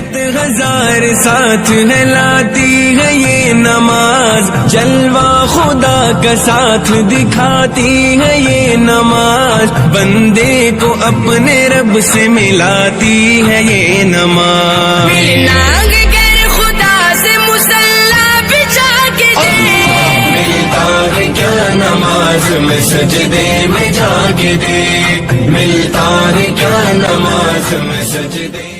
मेहनत हजार साथ है लाती है ये नमाज, जलवा खुदा का साथ दिखाती है ये नमाज, बंदे को अपने रब से मिलाती है ये नमाज। मिलना गर खुदा से मुसल्ला बिछा के दे, मिलता है क्या नमाज में सजदे में जाके दे, मिलता है क्या नमाज में सजदे